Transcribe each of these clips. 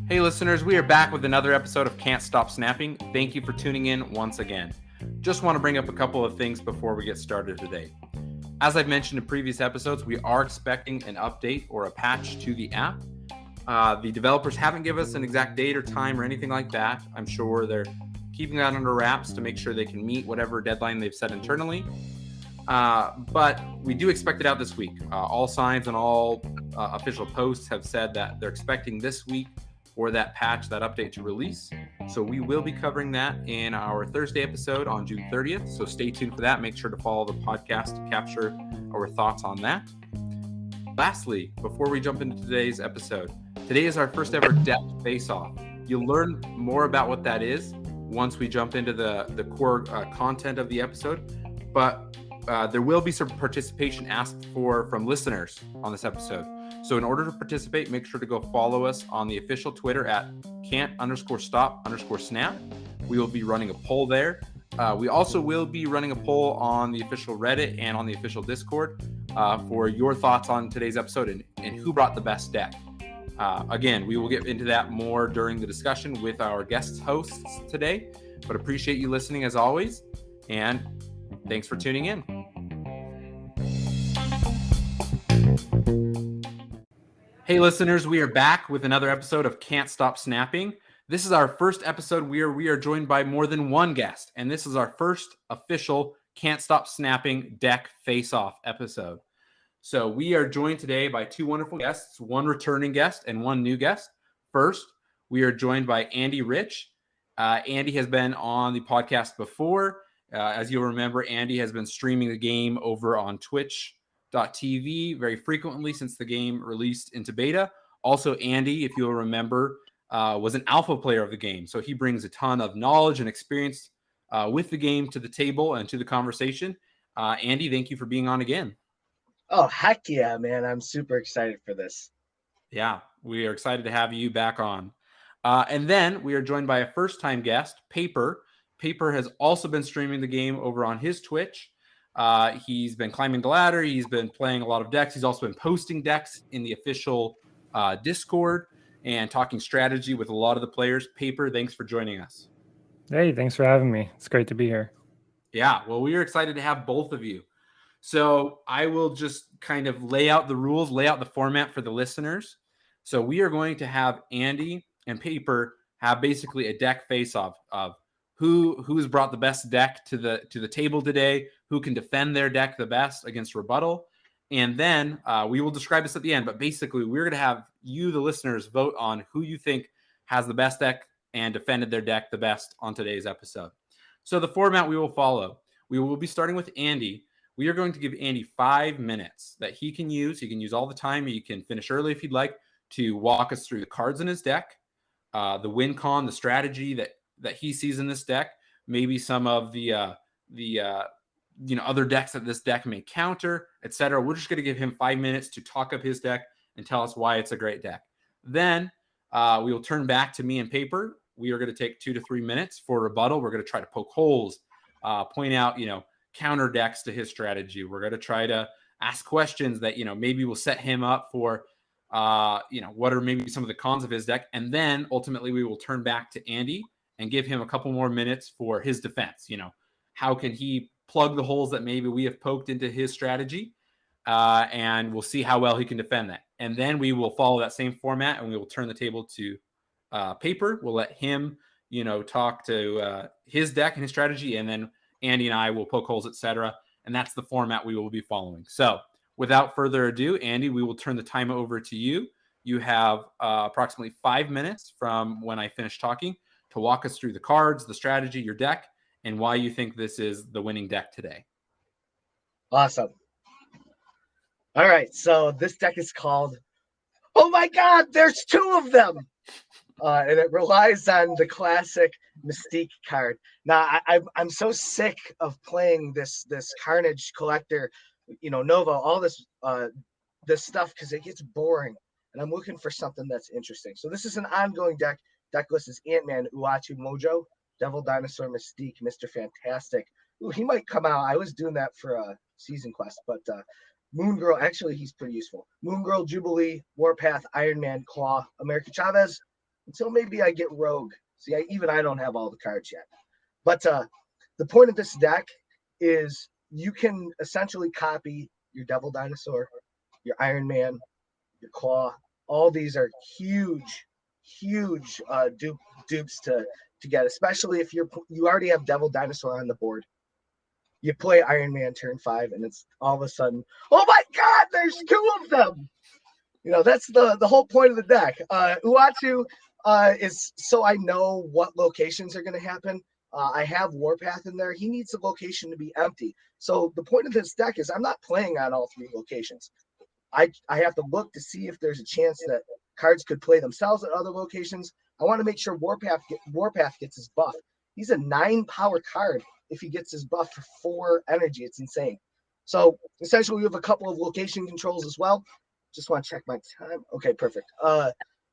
Hey listeners, we are back with another episode of Can't Stop Snapping. Thank you for tuning in once again. Just want to bring up a couple of things before we get started today. As I've mentioned in previous episodes, we are expecting an update or a patch to the app. The developers haven't given us an exact date or time or anything like that. I'm sure they're keeping that under wraps to make sure they can meet whatever deadline they've set internally. But we do expect it out this week. All signs and all official posts have said that they're expecting this week for that patch, that update to release. So we will be covering that in our Thursday episode on June 30th. So stay tuned for that. Make sure to follow the podcast to capture our thoughts on that. Lastly, before we jump into today's episode, today is our first ever deck face-off. You'll learn more about what that is once we jump into the core content of the episode. But there will be some participation asked for from listeners on this episode. So in order to participate, make sure to go follow us on the official Twitter at can't_stop_snap. We will be running a poll there. We also will be running a poll on the official Reddit and on the official Discord for your thoughts on today's episode and who brought the best deck. Again, we will get into that more during the discussion with our guest hosts today, but appreciate you listening as always, and thanks for tuning in. Hey listeners, we are back with another episode of Can't Stop Snapping. This is our first episode where we are joined by more than one guest, and this is our first official Can't Stop Snapping deck face-off episode. So we are joined today by two wonderful guests, one returning guest and one new guest. First, we are joined by AndyRich. Andy has been on the podcast before. As you'll remember, Andy has been streaming the game over on Twitch.tv very frequently since the game released into beta. Also, Andy, if you'll remember, was an alpha player of the game. So he brings a ton of knowledge and experience with the game to the table and to the conversation. Andy, thank you for being on again. Oh, heck yeah, man. I'm super excited for this. Yeah, we are excited to have you back on. And then we are joined by a first-time guest, Paperr. Paperr has also been streaming the game over on his Twitch. He's been climbing the ladder. He's been playing a lot of decks. He's also been posting decks in the official Discord and talking strategy with a lot of the players. Paperr, thanks for joining us. Hey, thanks for having me. It's great to be here. Yeah, well, we are excited to have both of you. So I will just kind of lay out the rules, lay out the format for the listeners. So we are going to have Andy and Paperr have basically a deck face-off of who's brought the best deck to the table today, who can defend their deck the best against rebuttal. And then we will describe this at the end. But basically, we're going to have you, the listeners, vote on who you think has the best deck and defended their deck the best on today's episode. So the format we will follow, we will be starting with Andy. We are going to give Andy 5 minutes that he can use. He can use all the time. You can finish early if you'd like, to walk us through the cards in his deck, the win con, the strategy that he sees in this deck, maybe some of the other decks that this deck may counter, etc. We're just going to give him 5 minutes to talk up his deck and tell us why it's a great deck. Then we will turn back to me and Paperr. We are going to take 2 to 3 minutes for rebuttal. We're going to try to poke holes, point out, counter decks to his strategy. We're going to try to ask questions that, maybe will set him up for, what are maybe some of the cons of his deck. And then ultimately we will turn back to Andy and give him a couple more minutes for his defense. How can he plug the holes that maybe we have poked into his strategy? And we'll see how well he can defend that. And then we will follow that same format and we will turn the table to Paperr. We'll let him, talk to his deck and his strategy. And then Andy and I will poke holes, etc. And that's the format we will be following. So without further ado, Andy, we will turn the time over to you. You have approximately 5 minutes from when I finish talking to walk us through the cards, the strategy, your deck, and why you think this is the winning deck today. Awesome. All right, so this deck is called, oh my God, there's 2 of them. And it relies on the classic Mystique card. Now, I'm so sick of playing this Carnage Collector, Nova, all this stuff, because it gets boring. And I'm looking for something that's interesting. So this is an ongoing deck. Deck list is Ant-Man, Uatu Mojo, Devil Dinosaur, Mystique, Mr. Fantastic. Ooh, he might come out. I was doing that for a season quest, but Moon Girl, actually, he's pretty useful. Moon Girl, Jubilee, Warpath, Iron Man, Claw, America Chavez, until maybe I get Rogue. See, I don't have all the cards yet. But the point of this deck is you can essentially copy your Devil Dinosaur, your Iron Man, your Claw. All these are huge dupes to get, especially if you already have Devil Dinosaur on the board. You play Iron Man turn 5, and it's all of a sudden, oh my God, there's 2 of them. That's the whole point of the deck. Uatu is so I know what locations are going to happen. I have Warpath in there. He needs the location to be empty. So the point of this deck is I'm not playing on all 3 locations. I have to look to see if there's a chance that cards could play themselves at other locations. I want to make sure Warpath gets his buff. He's a 9 power card if he gets his buff for 4 energy. It's insane. So essentially we have a couple of location controls as well. Just want to check my time. Okay, perfect.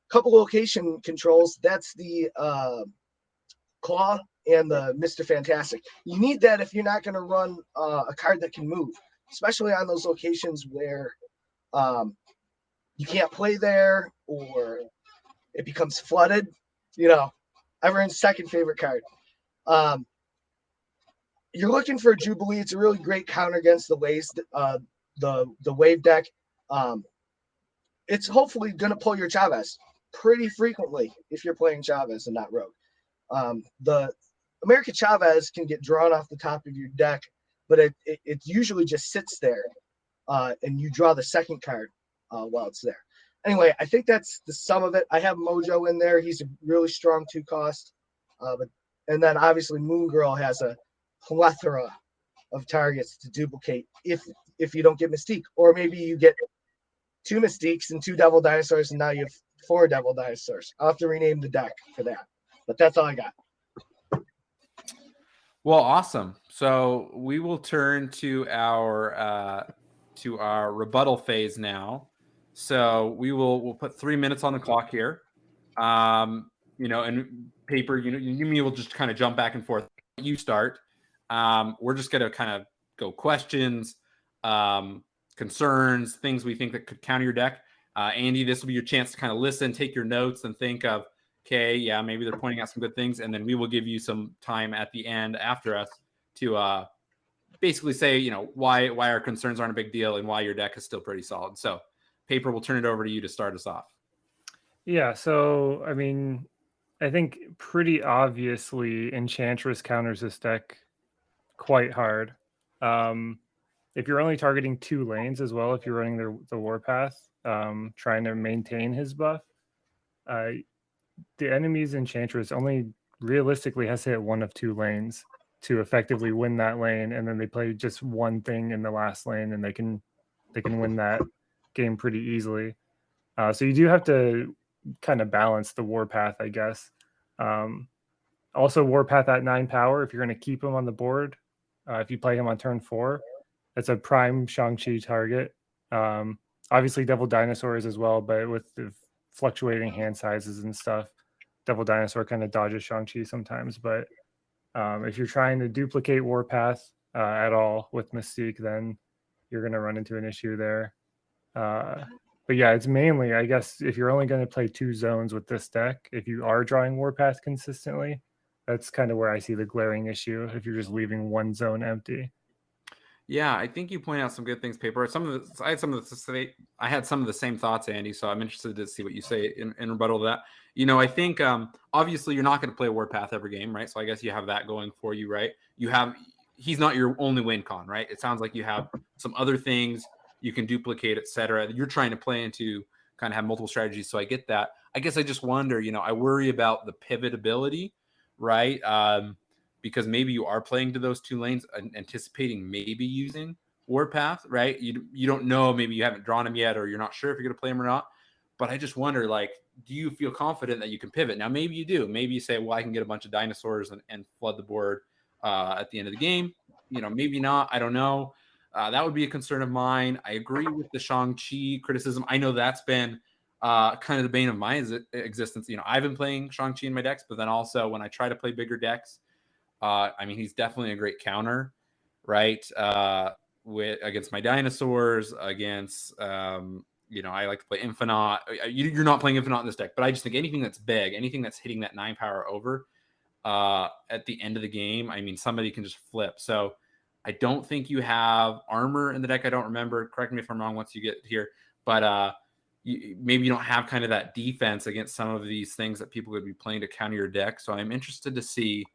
Couple location controls. That's the Claw and the Mr. Fantastic. You need that if you're not going to run a card that can move, especially on those locations where you can't play there or it becomes flooded. Everyone's second favorite card. You're looking for a Jubilee. It's a really great counter against the waves, the wave deck. It's hopefully going to pull your Chavez pretty frequently if you're playing Chavez and not Rogue. The America Chavez can get drawn off the top of your deck, but it usually just sits there, and you draw the second card while it's there. Anyway, I think that's the sum of it. I have Mojo in there. He's a really strong 2 cost. And then obviously Moon Girl has a plethora of targets to duplicate if you don't get Mystique. Or maybe you get 2 Mystiques and 2 Devil Dinosaurs, and now you have 4 Devil Dinosaurs. I'll have to rename the deck for that. But that's all I got. Well, awesome. So we will turn to our rebuttal phase now. So we'll put 3 minutes on the clock here. And Paperr, you will just kind of jump back and forth. You start. We're just going to kind of go questions, concerns, things we think that could counter your deck. Andy, this will be your chance to kind of listen, take your notes, and think of, okay, yeah, maybe they're pointing out some good things, and then we will give you some time at the end after us to basically say, why our concerns aren't a big deal and why your deck is still pretty solid. So, Paperr, we'll turn it over to you to start us off. Yeah, so, I think pretty obviously Enchantress counters this deck quite hard. If you're only targeting 2 lanes as well, if you're running the Warpath, trying to maintain his buff, the enemy's Enchantress only realistically has to hit 1 of 2 lanes to effectively win that lane, and then they play just one thing in the last lane, and they can win that game pretty easily. So you do have to kind of balance the Warpath, I guess. Also, Warpath at 9 power, if you're going to keep him on the board, if you play him on turn 4, that's a prime Shang-Chi target. Obviously, Devil Dinosaurs as well, but with the fluctuating hand sizes and stuff, Devil Dinosaur kind of dodges Shang-Chi sometimes. But if you're trying to duplicate Warpath at all with Mystique, then you're going to run into an issue there. But yeah, it's mainly, I guess, if you're only going to play 2 zones with this deck, if you are drawing Warpath consistently, that's kind of where I see the glaring issue, if you're just leaving 1 zone empty. Yeah, I think you point out some good things, Paperr. I had some of the same thoughts, Andy. So I'm interested to see what you say in rebuttal to that. I think obviously you're not going to play Warpath every game, right? So I guess you have that going for you, right? He's not your only win con, right? It sounds like you have some other things you can duplicate, etc. You're trying to play into, kind of have multiple strategies. So I get that. I guess I just wonder, I worry about the pivot ability, right? Because maybe you are playing to those 2 lanes, anticipating maybe using Warpath, right? You don't know, maybe you haven't drawn him yet, or you're not sure if you're going to play him or not. But I just wonder, do you feel confident that you can pivot? Now, maybe you do. Maybe you say, well, I can get a bunch of dinosaurs and flood the board at the end of the game. Maybe not. I don't know. That would be a concern of mine. I agree with the Shang-Chi criticism. I know that's been kind of the bane of my existence. I've been playing Shang-Chi in my decks, but then also when I try to play bigger decks, he's definitely a great counter, right? against my dinosaurs, against I like to play Infinite. You're not playing Infinite in this deck, but I just think anything that's big, anything that's hitting that 9 power over at the end of the game, I mean, somebody can just flip. So I don't think you have armor in the deck. I don't remember. Correct me if I'm wrong once you get here, but maybe you don't have kind of that defense against some of these things that people could be playing to counter your deck. So I'm interested to see,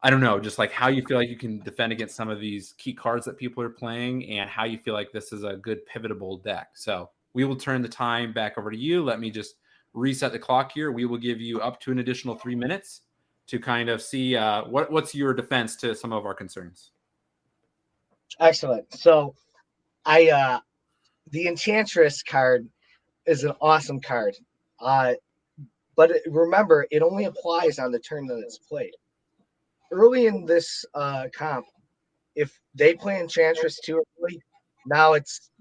I don't know, just like how you feel like you can defend against some of these key cards that people are playing and how you feel like this is a good pivotable deck. So we will turn the time back over to you. Let me just reset the clock here. We will give you up to an additional 3 minutes to kind of see what's your defense to some of our concerns. Excellent. So the Enchantress card is an awesome card. But remember, it only applies on the turn that it's played. Early in this comp, if they play Enchantress too early, now it's,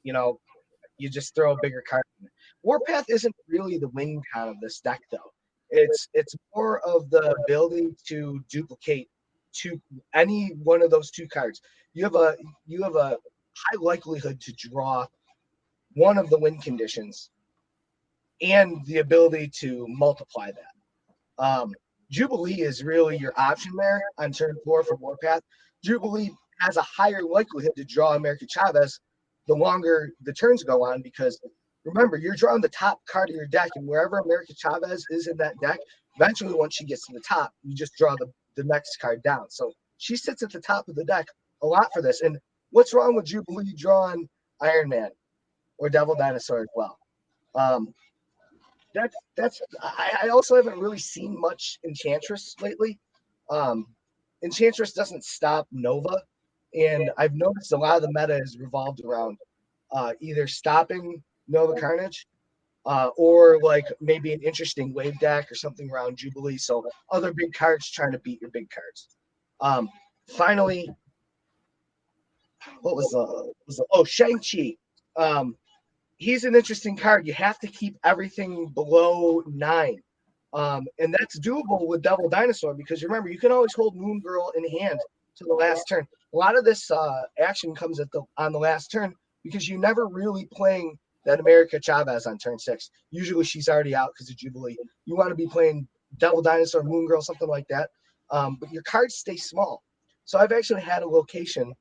you just throw a bigger card in. Warpath isn't really the win con of this deck, though. It's more of the ability to duplicate any one of those 2 cards. You have a high likelihood to draw one of the win conditions and the ability to multiply that. Jubilee is really your option there on turn 4 for Warpath. Jubilee has a higher likelihood to draw America Chavez the longer the turns go on, because remember, you're drawing the top card of your deck, and wherever America Chavez is in that deck, eventually once she gets to the top, you just draw the next card down. So she sits at the top of the deck a lot for this. And what's wrong with Jubilee drawing Iron Man or Devil Dinosaur as well? I also haven't really seen much Enchantress lately. Enchantress doesn't stop Nova, and I've noticed a lot of the meta is revolved around either stopping Nova Carnage or like maybe an interesting wave deck or something around Jubilee. So other big cards trying to beat your big cards. Finally, what was Shang-Chi. He's an interesting card. You have to keep everything below 9. And that's doable with Devil Dinosaur, because remember, you can always hold Moon Girl in hand to the last turn. A lot of this action comes on the last turn because you're never really playing that America Chavez on turn 6. Usually she's already out because of Jubilee. You want to be playing Devil Dinosaur, Moon Girl, something like that. But your cards stay small. So I've actually had a location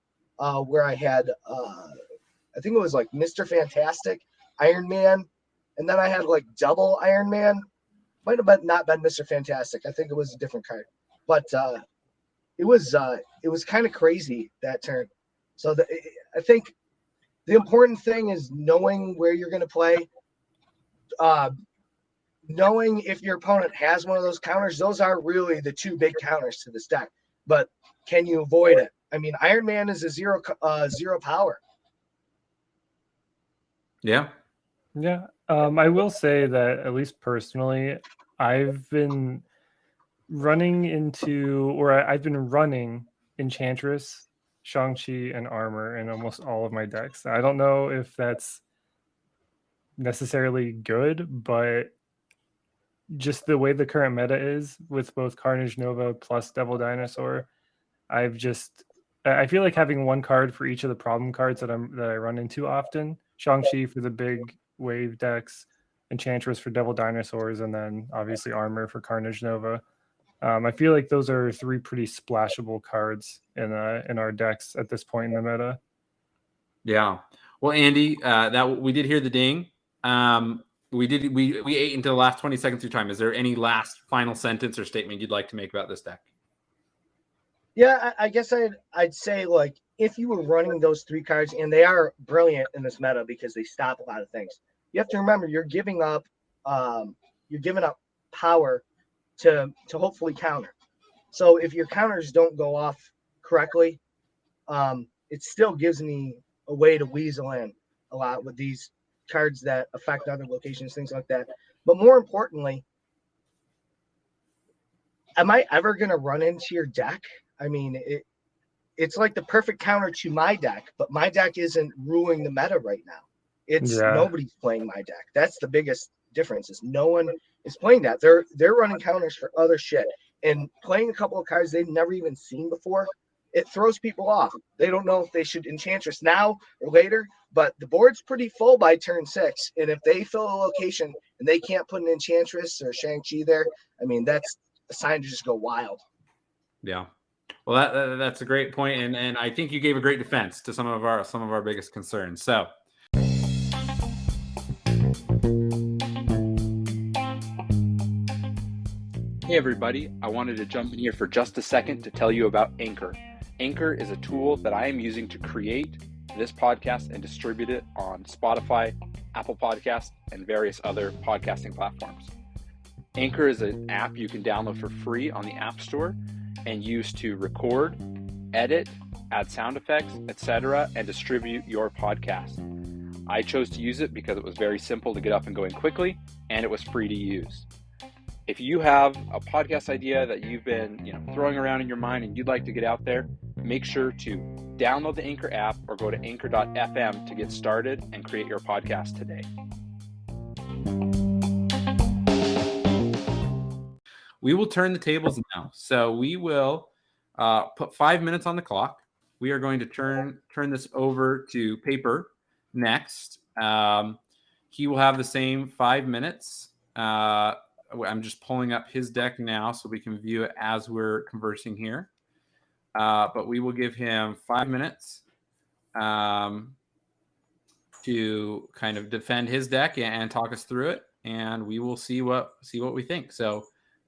where I had, I think it was like Mr. Fantastic, Iron Man, and then I had like double Iron Man. Might have not been Mr. Fantastic. I think it was a different card. But it was kind of crazy that turn. So I think the important thing is knowing where you're going to play, knowing if your opponent has one of those counters. Those are really the 2 big counters to this deck. But can you avoid it? I mean, Iron Man is a zero power. Yeah. Yeah. I will say that, at least personally, I've been running Enchantress, Shang-Chi, and Armor in almost all of my decks. I don't know if that's necessarily good, but just the way the current meta is with both Carnage Nova plus Devil Dinosaur, I feel like having one card for each of the problem cards that I run into often. Shang-Chi for the big wave decks, Enchantress for Devil Dinosaurs, and then obviously Armor for Carnage Nova. I feel like those are 3 pretty splashable cards in our decks at this point in the meta. Yeah. Well, Andy, that we did hear the ding. We ate into the last 20 seconds of your time. Is there any last final sentence or statement you'd like to make about this deck? Yeah, I guess I'd say, like, if you were running those 3 cards, and they are brilliant in this meta because they stop a lot of things. You have to remember, you're giving up power to hopefully counter. So if your counters don't go off correctly, it still gives me a way to weasel in a lot with these cards that affect other locations, things like that. But more importantly, am I ever going to run into your deck? I mean, it's like the perfect counter to my deck, but my deck isn't ruling the meta right now. Nobody's playing my deck. That's the biggest difference, is no one is playing that. They're running counters for other shit and playing a couple of cards they've never even seen before. it throws people off. They don't know if they should Enchantress now or later, but the board's pretty full by turn 6. And if they fill a location and they can't put an Enchantress or Shang-Chi there, I mean, that's a sign to just go wild. Yeah. Well, that's a great point, and I think you gave a great defense to some of our biggest concerns. So, hey everybody, I wanted to jump in here for just a second to tell you about Anchor. Anchor is a tool that I am using to create this podcast and distribute it on Spotify, Apple Podcasts, and various other podcasting platforms. Anchor is an app you can download for free on the App Store and use to record, edit, add sound effects, etc., and distribute your podcast. I chose to use it because it was very simple to get up and going quickly, and it was free to use. If you have a podcast idea that you've been throwing around in your mind and you'd like to get out there, make sure to download the Anchor app or go to anchor.fm to get started and create your podcast today. We will turn the tables now. So we will put 5 minutes on the clock. We are going to turn this over to Paperr next. He will have the same 5 minutes. I'm just pulling up his deck now so we can view it as we're conversing here. But we will give him 5 minutes to kind of defend his deck and talk us through it, and we will see what we think. So,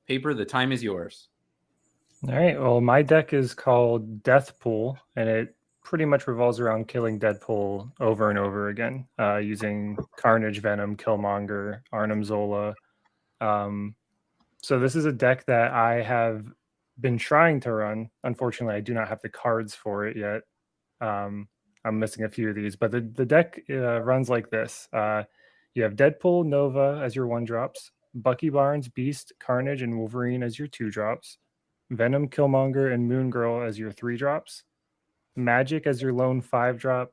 Paperr, the time is yours. All right. Well, my deck is called Deathpool, and it pretty much revolves around killing Deadpool over and over again, using Carnage, Venom, Killmonger, Arnim Zola. So this is a deck that I have been trying to run. Unfortunately, I do not have the cards for it yet. I'm missing a few of these, but the deck runs like this. You have Deadpool, Nova as your 1-drops, Bucky Barnes, Beast, Carnage, and Wolverine as your 2-drops, Venom, Killmonger, and Moon Girl as your 3-drops, Magic as your lone 5-drop,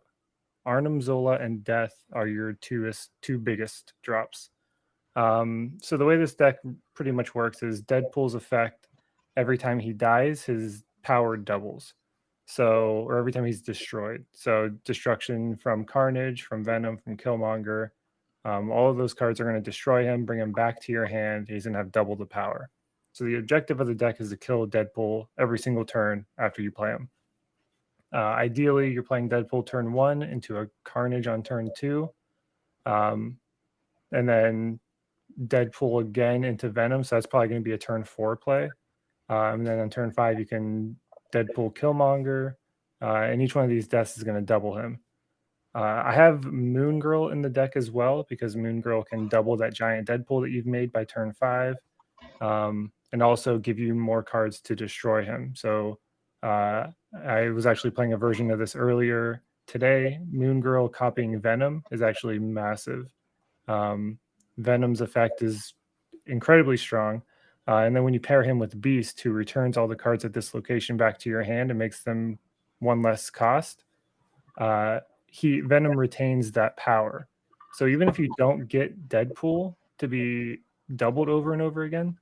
Arnim Zola and Death are your two biggest drops. So the way this deck pretty much works is Deadpool's effect, every time he dies, his power doubles. So, or every time he's destroyed. So destruction from Carnage, from Venom, from Killmonger, all of those cards are going to destroy him, bring him back to your hand. He's going to have double the power. So the objective of the deck is to kill Deadpool every single turn after you play him. Ideally, you're playing Deadpool turn 1 into a Carnage on turn 2. And then Deadpool again into Venom. So that's probably going to be a turn 4 play. And then on turn 5, you can Deadpool Killmonger. And each one of these deaths is going to double him. I have Moon Girl in the deck as well, because Moon Girl can double that giant Deadpool that you've made by turn 5, and also give you more cards to destroy him. So I was actually playing a version of this earlier today. Moon Girl copying Venom is actually massive. Venom's effect is incredibly strong. And then when you pair him with Beast, who returns all the cards at this location back to your hand and makes them 1 less cost, Venom retains that power. So even if you don't get Deadpool to be doubled over and over again,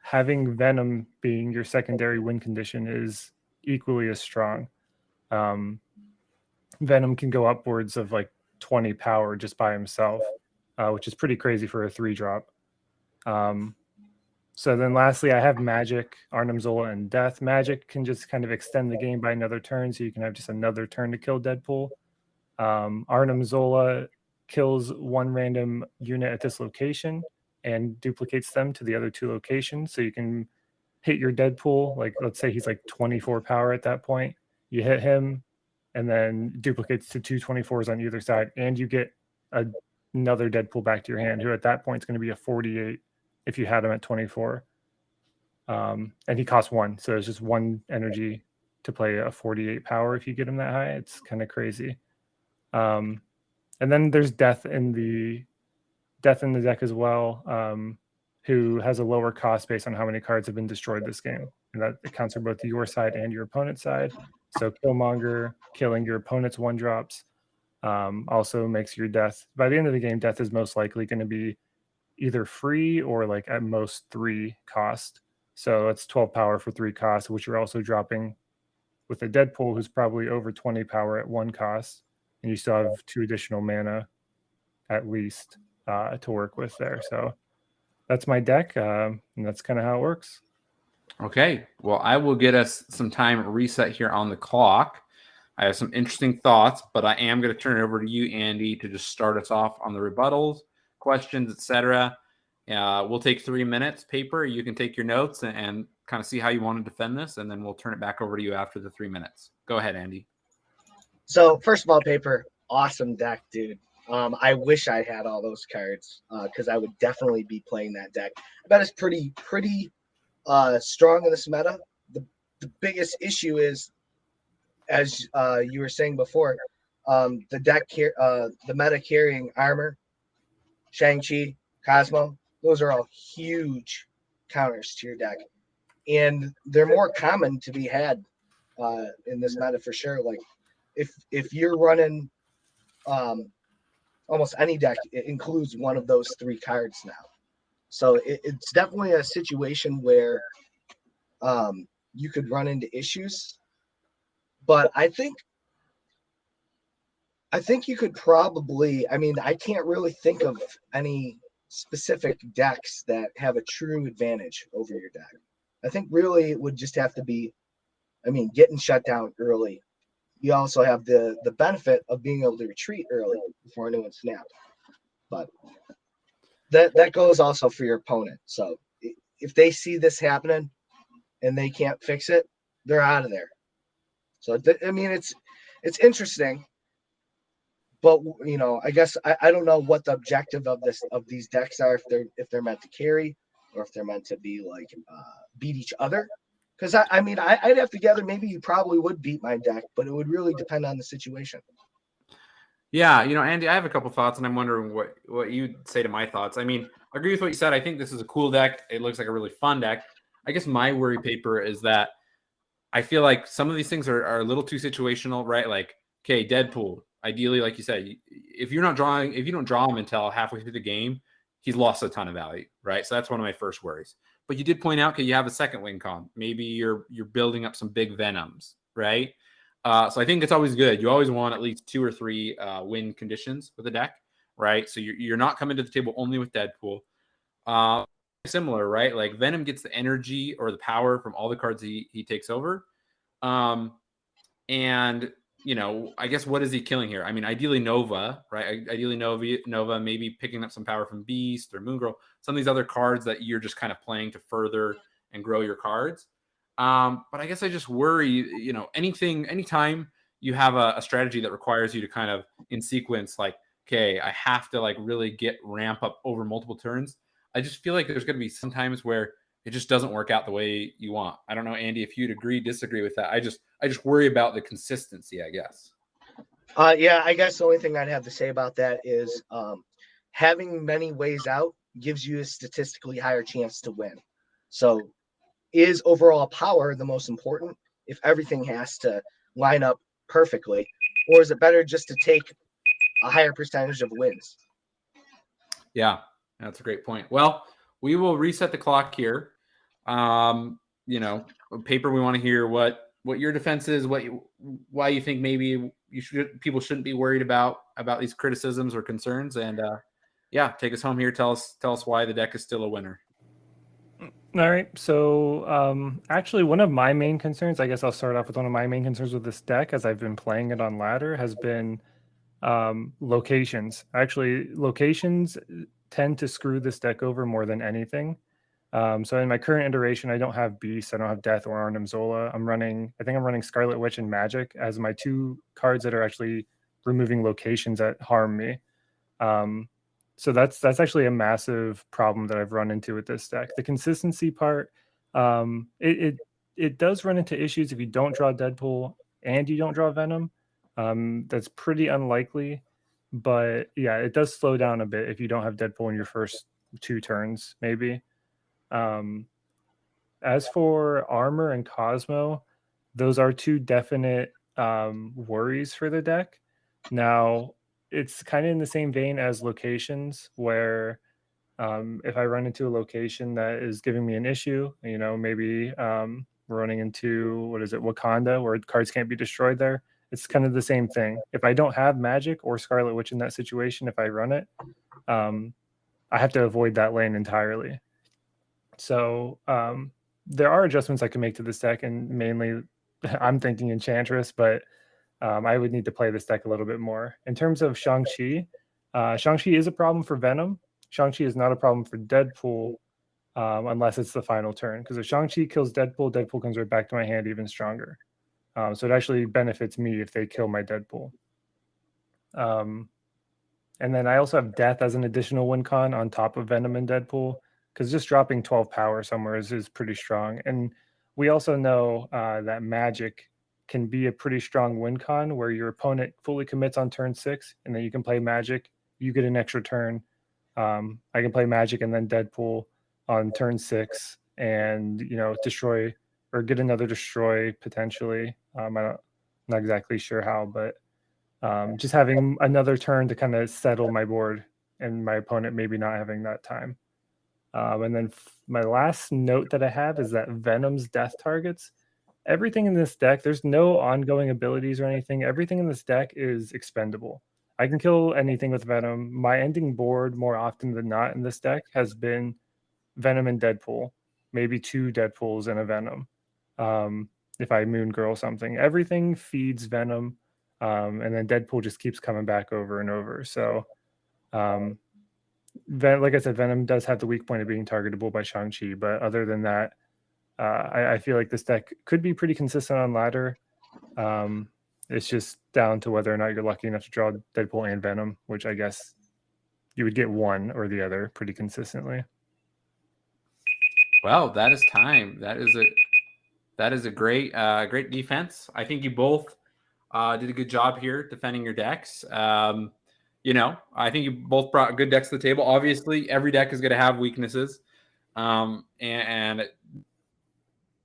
having Venom being your secondary win condition is equally as strong. Venom can go upwards of like 20 power just by himself, which is pretty crazy for a 3-drop. So then lastly, I have Magic, Arnim Zola, and Death. Magic can just kind of extend the game by another turn, so you can have just another turn to kill Deadpool. Arnim Zola kills 1 random unit at this location and duplicates them to the other 2 locations. So you can hit your Deadpool, like let's say he's like 24 power at that point. You hit him and then duplicates to 2 24s on either side, and you get another Deadpool back to your hand, who at that point is going to be a 48 if you had him at 24. And he costs 1. So it's just 1 energy to play a 48 power if you get him that high. It's kind of crazy. And then there's Death in the deck as well, who has a lower cost based on how many cards have been destroyed this game. And that accounts for both your side and your opponent's side. So Killmonger, killing your opponent's 1-drops, also makes your Death, by the end of the game, Death is most likely going to be either free or like at most 3 cost. So it's 12 power for 3 cost, which you're also dropping with a Deadpool who's probably over 20 power at 1 cost, and you still have 2 additional mana at least to work with there. So that's my deck, and that's kind of how it works. Okay, well, I will get us some time reset here on the clock. I have some interesting thoughts, but I am going to turn it over to you, Andy, to just start us off on the rebuttals, questions, etc. We'll take 3 minutes. Paperr, you can take your notes and kind of see how you want to defend this, and then we'll turn it back over to you after the 3 minutes. Go ahead, Andy. So first of all, Paperr, awesome deck, dude. I wish I had all those cards because I would definitely be playing that deck. I bet it's pretty strong in this meta. The biggest issue is, as you were saying before, the deck here, the meta carrying armor, Shang-Chi, Cosmo, those are all huge counters to your deck. And they're more common to be had in this meta for sure. Like if you're running almost any deck, it includes one of those 3 cards now. So it's definitely a situation where you could run into issues. But I think you could probably, I mean, I can't really think of any specific decks that have a true advantage over your deck. I think really it would just have to be, I mean, getting shut down early. You also have the benefit of being able to retreat early before anyone snaps. But that goes also for your opponent. So if they see this happening and they can't fix it, they're out of there. So I mean, it's interesting, but you know, I guess I don't know what the objective of these decks are, if they're meant to carry or if they're meant to be like beat each other. Because I mean, I'd have to gather maybe you probably would beat my deck, but it would really depend on the situation. Yeah, you know, Andy, I have a couple thoughts, and I'm wondering what you'd say to my thoughts. I mean, I agree with what you said. I think this is a cool deck. It looks like a really fun deck. I guess my worry, Paperr, is that I feel like some of these things are a little too situational, right? Like, okay, Deadpool, ideally, like you said, if you don't draw him until halfway through the game, he's lost a ton of value, right? So that's one of my first worries. But you did point out, okay, you have a second win con. Maybe you're building up some big Venoms, right? So I think it's always good. You always want at least 2 or 3 win conditions with a deck, right? So you're not coming to the table only with Deadpool. Similar, right? Like Venom gets the energy or the power from all the cards he takes over. And you know, I guess what is he killing here? I mean, ideally Nova, right? Ideally Nova, maybe picking up some power from Beast or Moon Girl, some of these other cards that you're just kind of playing to further and grow your cards. But I guess I just worry, you know, anytime you have a strategy that requires you to kind of in sequence, like, okay, I have to like really ramp up over multiple turns. I just feel like there's going to be some times where it just doesn't work out the way you want. I don't know, Andy, if you'd disagree with that. I just worry about the consistency, I guess. Yeah, I guess the only thing I'd have to say about that is having many ways out gives you a statistically higher chance to win. So is overall power the most important if everything has to line up perfectly? Or is it better just to take a higher percentage of wins? Yeah, that's a great point. Well, we will reset the clock here. You know, Paperr, we want to hear what your defense is, why you think maybe people shouldn't be worried about these criticisms or concerns, and yeah, take us home here. Tell us why the deck is still a winner. All right. So actually, one of my main concerns, I guess I'll start off with one of my main concerns with this deck as I've been playing it on ladder, has been locations. Actually, locations tend to screw this deck over more than anything. So in my current iteration, I don't have Beast, I don't have Death or Arnim Zola. I think I'm running Scarlet Witch and Magic as my 2 cards that are actually removing locations that harm me. So that's actually a massive problem that I've run into with this deck. The consistency part, it does run into issues if you don't draw Deadpool and you don't draw Venom. That's pretty unlikely, but yeah, it does slow down a bit if you don't have Deadpool in your first 2 turns, maybe. As for Armor and Cosmo, those are 2 definite worries for the deck. Now, it's kind of in the same vein as locations, where if I run into a location that is giving me an issue, you know, maybe we're running into, what is it, Wakanda, where cards can't be destroyed there. It's kind of the same thing. If I don't have Magic or Scarlet Witch in that situation, if I run it, I have to avoid that lane entirely. So there are adjustments I can make to this deck, and mainly I'm thinking Enchantress, but I would need to play this deck a little bit more. In terms of Shang-Chi, Shang-Chi is a problem for Venom. Shang-Chi is not a problem for Deadpool, unless it's the final turn. Because if Shang-Chi kills Deadpool, Deadpool comes right back to my hand even stronger. So it actually benefits me if they kill my Deadpool. And then I also have Death as an additional win con on top of Venom and Deadpool, because just dropping 12 power somewhere is pretty strong. And we also know that Magic can be a pretty strong win con where your opponent fully commits on turn 6, and then you can play Magic. You get an extra turn. I can play Magic and then Deadpool on turn 6, and destroy or get another destroy potentially. I'm not exactly sure how, but just having another turn to kind of settle my board and my opponent maybe not having that time. And then my last note that I have is that Venom's death targets. Everything in this deck, there's no ongoing abilities or anything. Everything in this deck is expendable. I can kill anything with Venom. My ending board, more often than not in this deck, has been Venom and Deadpool. Maybe 2 Deadpools and a Venom. If I Moon Girl something. Everything feeds Venom. And then Deadpool just keeps coming back over and over. So, like I said, Venom does have the weak point of being targetable by Shang-Chi. But other than that, I feel like this deck could be pretty consistent on ladder. It's just down to whether or not you're lucky enough to draw Deadpool and Venom, which I guess you would get one or the other pretty consistently. Well, that is time. That is a great defense. I think you both did a good job here defending your decks. I think you both brought good decks to the table. Obviously, every deck is going to have weaknesses, and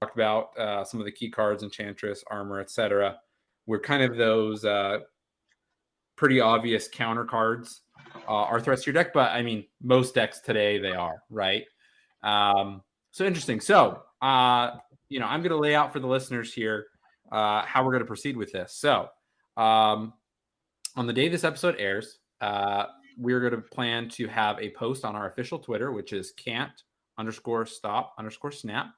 talked about some of the key cards, Enchantress, Armor, etc. Were kind of those pretty obvious counter cards are threats to your deck, but I mean, most decks today they are, right? So interesting. So I'm going to lay out for the listeners here how we're going to proceed with this. So on the day this episode airs, we're going to plan to have a post on our official Twitter, which is can't_stop_snap,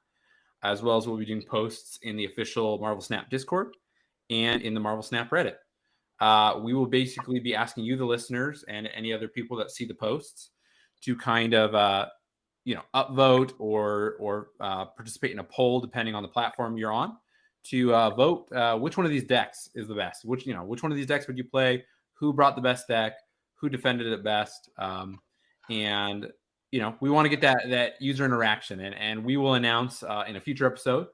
as well as we'll be doing posts in the official Marvel Snap Discord and in the Marvel Snap Reddit. We will basically be asking you, the listeners, and any other people that see the posts to kind of upvote or participate in a poll, depending on the platform you're on, to vote which one of these decks is the best. Which one of these decks would you play? Who brought the best deck? Who defended it best? And we want to get that user interaction, and we will announce in a future episode,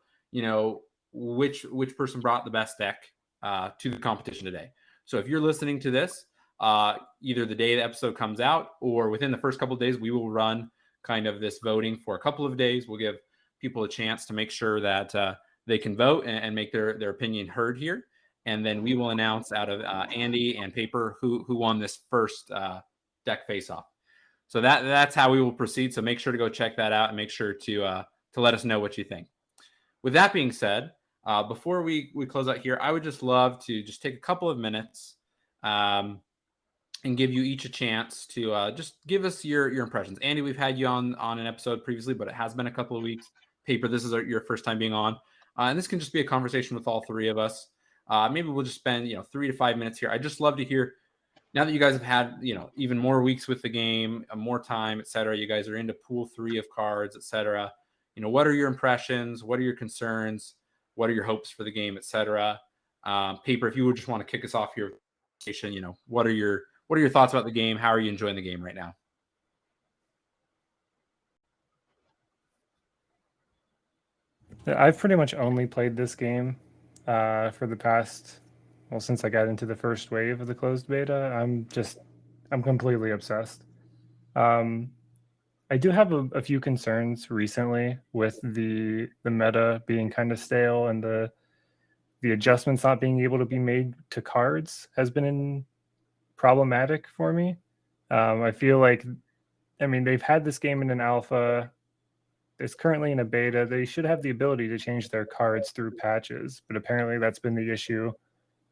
which person brought the best deck to the competition today. So if you're listening to this, either the day the episode comes out or within the first couple of days, we will run kind of this voting for a couple of days. We'll give people a chance to make sure that they can vote and make their opinion heard here. And then we will announce out of Andy and Paperr who won this first deck face-off. So that's how we will proceed. So make sure to go check that out and make sure to let us know what you think. With that being said, before we close out here, I would just love to just take a couple of minutes and give you each a chance to just give us your impressions. Andy, we've had you on an episode previously, but it has been a couple of weeks. Paperr, this is your first time being on. And this can just be a conversation with all three of us. Maybe we'll just spend 3 to 5 minutes here. I'd just love to hear, now that you guys have had even more weeks with the game, more time, etc. You guys are into pool 3 of cards, etc. What are your impressions? What are your concerns? What are your hopes for the game, etc. Paperr, if you would just want to kick us off your conversation, what are your thoughts about the game? How are you enjoying the game right now? I've pretty much only played this game for the past, since I got into the first wave of the closed beta. I'm completely obsessed. I do have a few concerns recently with the meta being kind of stale, and the adjustments not being able to be made to cards has been problematic for me. I feel like, they've had this game in an alpha is currently in a beta. They should have the ability to change their cards through patches, but apparently that's been the issue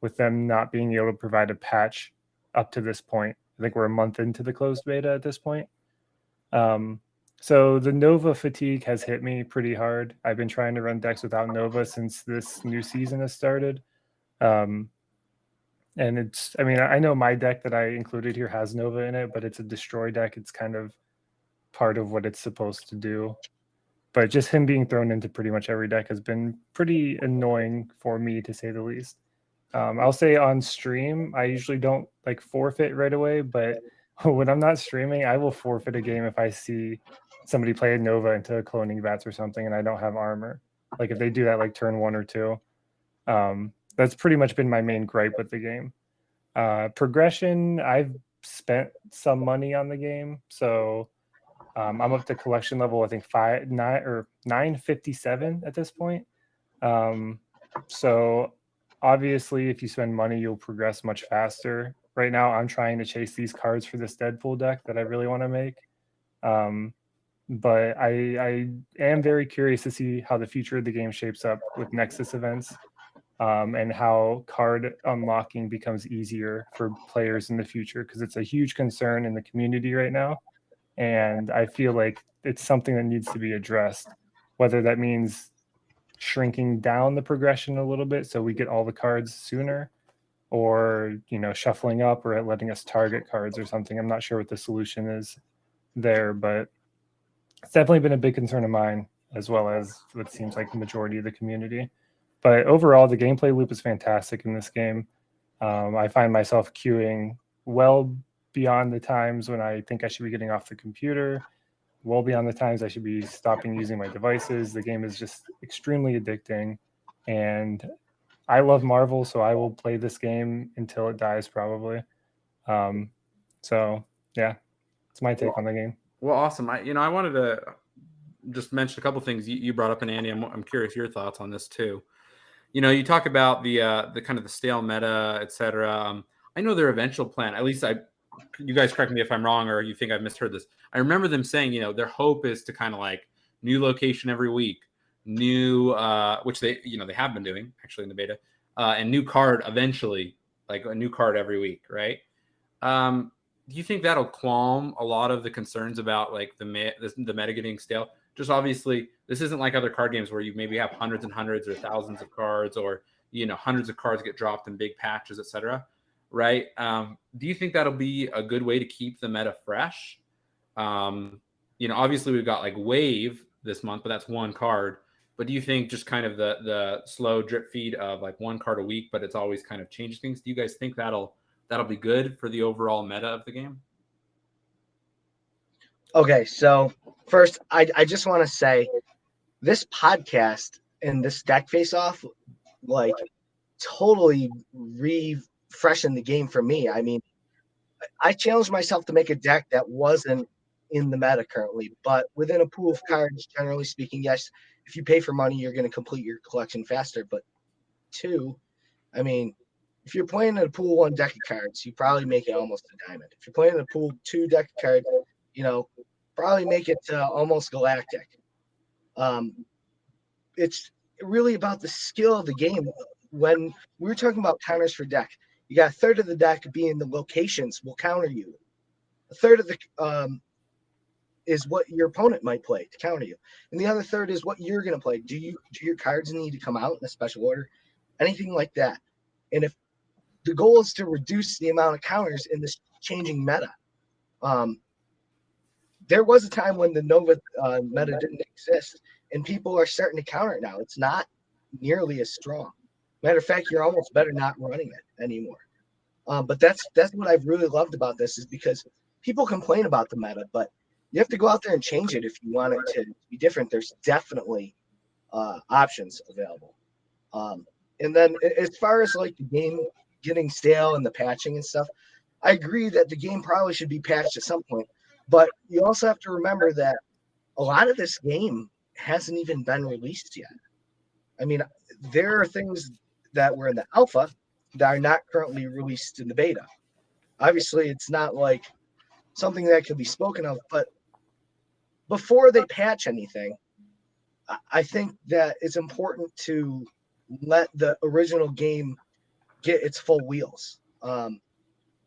with them not being able to provide a patch up to this point. I think we're a month into the closed beta at this point. So the Nova fatigue has hit me pretty hard. I've been trying to run decks without Nova since this new season has started. And it's, I mean, I know my deck that I included here has Nova in it, but it's a destroy deck. It's kind of part of what it's supposed to do. But just him being thrown into pretty much every deck has been pretty annoying for me, to say the least. I'll say on stream, I usually don't like forfeit right away, but when I'm not streaming, I will forfeit a game if I see somebody play a Nova into a cloning bats or something and I don't have armor. Like if they do that like turn 1 or 2. That's pretty much been my main gripe with the game. Progression, I've spent some money on the game, so I'm up to collection level, I think 957 at this point. So obviously, if you spend money, you'll progress much faster. Right now, I'm trying to chase these cards for this Deadpool deck that I really want to make. But I am very curious to see how the future of the game shapes up with Nexus events, and how card unlocking becomes easier for players in the future, because it's a huge concern in the community right now. And I feel like it's something that needs to be addressed, whether that means shrinking down the progression a little bit so we get all the cards sooner, or shuffling up, or letting us target cards or something. I'm not sure what the solution is there, but it's definitely been a big concern of mine, as well as what seems like the majority of the community. But overall, the gameplay loop is fantastic in this game. I find myself queuing well beyond the times when I think I should be getting off the computer, well beyond the times I should be stopping using my devices. The game is just extremely addicting, and I love Marvel, so I will play this game until it dies, probably. So yeah, it's my take on the game. Well, awesome. I wanted to just mention a couple things you brought up, and Andy, I'm curious your thoughts on this too. You talk about the kind of the stale meta, etc. I know their eventual plan, at least you guys correct me if I'm wrong, or you think I've misheard this. I remember them saying, their hope is to kind of like new location every week, new, which they have been doing actually in the beta, and new card eventually, like a new card every week, right? Do you think that'll calm a lot of the concerns about like the meta getting stale? Just obviously, this isn't like other card games where you maybe have hundreds and hundreds or thousands of cards, or hundreds of cards get dropped in big patches, etc. Right? Do you think that'll be a good way to keep the meta fresh? Obviously we've got like Wave this month, but that's one card. But do you think just kind of the slow drip feed of like one card a week, but it's always kind of changing things? Do you guys think that'll be good for the overall meta of the game? Okay, so first, I just want to say this podcast and this deck face-off, like, totally refreshened the game for me. I mean, I challenged myself to make a deck that wasn't in the meta currently, but within a pool of cards, generally speaking, yes, if you pay for money, you're going to complete your collection faster. But two, I mean, if you're playing in a pool 1 deck of cards, you probably make it almost a diamond. If you're playing in a pool 2 deck of cards, probably make it almost galactic. It's really about the skill of the game. When we were talking about counters for deck, you got a third of the deck being the locations will counter you. A third of the is what your opponent might play to counter you, and the other third is what you're going to play. Do your cards need to come out in a special order, anything like that? And if the goal is to reduce the amount of counters in this changing meta, there was a time when the Nova meta didn't exist, and people are starting to counter it now. It's not nearly as strong. Matter of fact, you're almost better not running it anymore. But that's what I've really loved about this, is because people complain about the meta, but you have to go out there and change it if you want it to be different. There's definitely options available. And then as far as like the game getting stale and the patching and stuff, I agree that the game probably should be patched at some point. But you also have to remember that a lot of this game hasn't even been released yet. I mean, there are things that were in the alpha that are not currently released in the beta. Obviously, it's not like something that can be spoken of, but before they patch anything, I think that it's important to let the original game get its full wheels.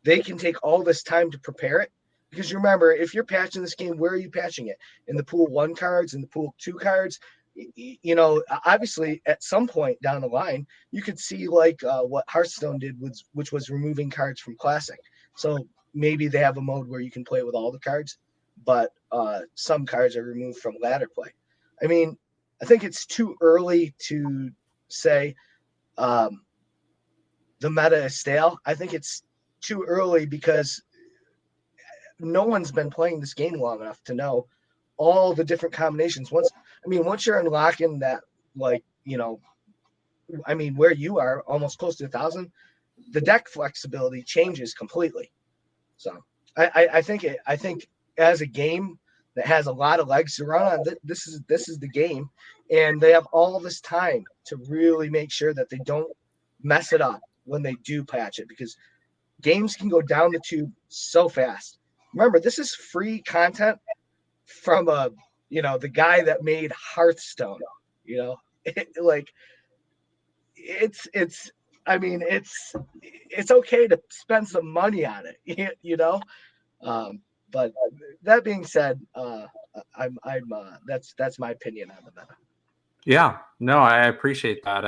They can take all this time to prepare it, because you remember, if you're patching this game, where are you patching it? In the pool 1 cards, in the pool 2 cards? Obviously at some point down the line, you could see like what Hearthstone did, which was removing cards from Classic. So maybe they have a mode where you can play with all the cards, but some cards are removed from ladder play. I mean, I think it's too early to say the meta is stale. I think it's too early because no one's been playing this game long enough to know all the different combinations. Once you're unlocking that, where you are almost close to 1,000, the deck flexibility changes completely. So I think as a game that has a lot of legs to run on, this is the game, and they have all this time to really make sure that they don't mess it up when they do patch it, because games can go down the tube so fast. Remember, this is free content from the guy that made Hearthstone. It's okay to spend some money on it, but that being said, that's my opinion on the meta. Yeah, no, I appreciate that.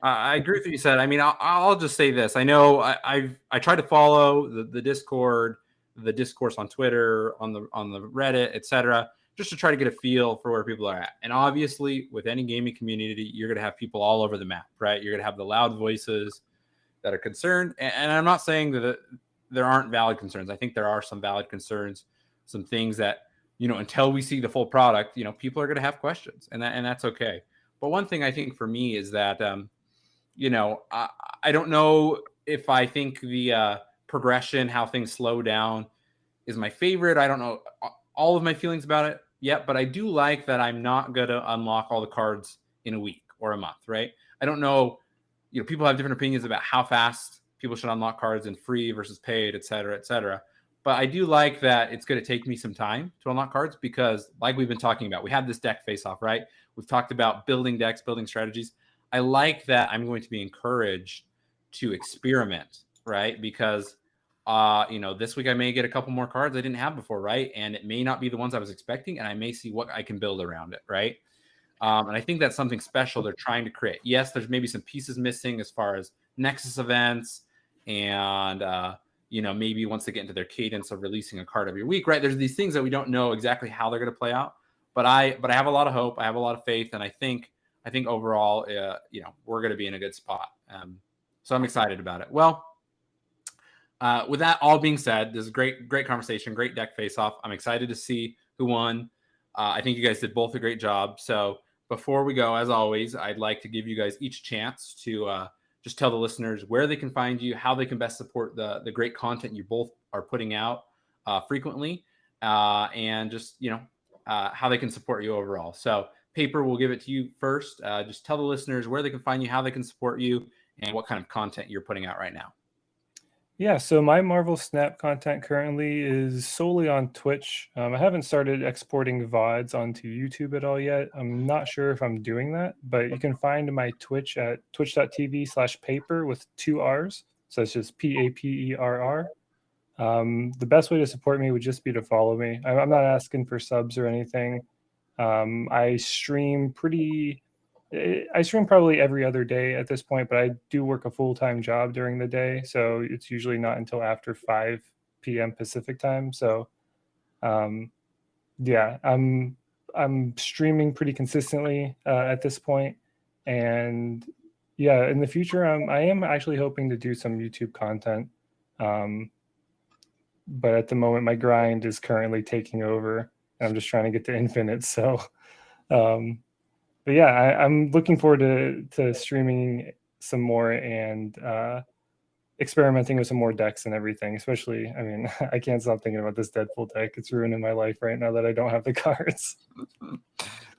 I agree with what you said. I mean, I'll just say this. I know I try to follow the Discord, the discourse on Twitter, on the Reddit, etc., just to try to get a feel for where people are at. And obviously, with any gaming community, you're going to have people all over the map, right? You're going to have the loud voices that are concerned. And I'm not saying that there aren't valid concerns. I think there are some valid concerns, some things that, until we see the full product, people are going to have questions, and that's okay. But one thing I think for me is that, I don't know if I think the progression, how things slow down, is my favorite. I don't know all of my feelings about it yet, but I do like that I'm not going to unlock all the cards in a week or a month, right? I don't know, people have different opinions about how fast people should unlock cards in free versus paid, et cetera, et cetera. But I do like that it's going to take me some time to unlock cards, because like we've been talking about, we have this deck face-off, right? We've talked about building decks, building strategies. I like that I'm going to be encouraged to experiment, right? Because, this week I may get a couple more cards I didn't have before, right? And it may not be the ones I was expecting, and I may see what I can build around it, right? And I think that's something special they're trying to create. Yes, there's maybe some pieces missing as far as Nexus events and, maybe once they get into their cadence of releasing a card every week, right? There's these things that we don't know exactly how they're going to play out. But I have a lot of hope. I have a lot of faith, and I think overall, we're going to be in a good spot. So I'm excited about it. Well, with that all being said, this is a great conversation, great deck face-off. I'm excited to see who won. I think you guys did both a great job. So before we go, as always, I'd like to give you guys each a chance to just tell the listeners where they can find you, how they can best support the great content you both are putting out frequently, and just, how they can support you overall. So Paperr, we'll give it to you first. Just tell the listeners where they can find you, how they can support you, and what kind of content you're putting out right now. Yeah, so my Marvel Snap content currently is solely on Twitch. I haven't started exporting VODs onto YouTube at all yet. I'm not sure if I'm doing that, but you can find my Twitch at twitch.tv/Paperr with 2 R's. So it's just Paperr. The best way to support me would just be to follow me. I'm not asking for subs or anything. I stream probably every other day at this point, but I do work a full-time job during the day, so it's usually not until after 5 p.m. Pacific time. So yeah, I'm streaming pretty consistently at this point. And yeah, in the future, I am actually hoping to do some YouTube content. But at the moment, my grind is currently taking over. I'm just trying to get to infinite. So but yeah, I'm looking forward to streaming some more and experimenting with some more decks and everything. Especially, I can't stop thinking about this Deadpool deck. It's ruining my life right now that I don't have the cards.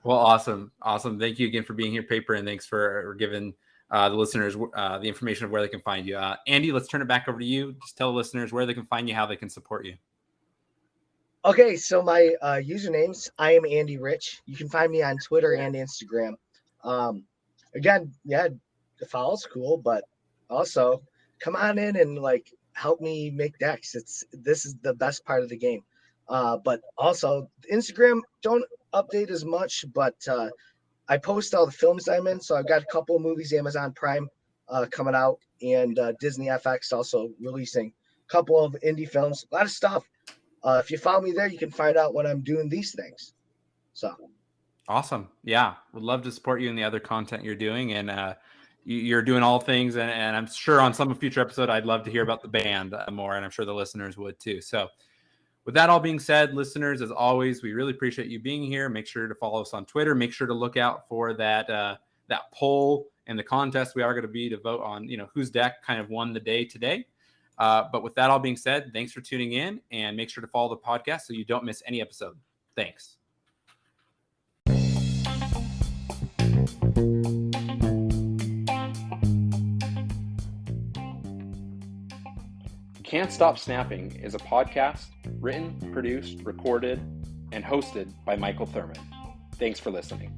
Well, awesome. Thank you again for being here, Paperr, and thanks for giving the listeners the information of where they can find you. Andy, let's turn it back over to you. Just tell the listeners where they can find you, how they can support you. Okay, so my usernames, I am AndyRich. You can find me on Twitter and Instagram. Again, yeah, the follow's cool, but also come on in and like help me make decks. This is the best part of the game. But also Instagram don't update as much, but I post all the films I'm in. So I've got a couple of movies, Amazon Prime coming out, and Disney FX also releasing a couple of indie films. A lot of stuff. If you follow me there, you can find out when I'm doing these things. So awesome. Yeah. Would love to support you in the other content you're doing. And you're doing all things. And I'm sure on some future episode, I'd love to hear about the band more. And I'm sure the listeners would too. So with that all being said, listeners, as always, we really appreciate you being here. Make sure to follow us on Twitter. Make sure to look out for that poll and the contest we are going to be to vote on, whose deck kind of won the day today. But with that all being said, thanks for tuning in, and make sure to follow the podcast so you don't miss any episode. Thanks. Can't Stop Snapping is a podcast written, produced, recorded, and hosted by Michael Thurman. Thanks for listening.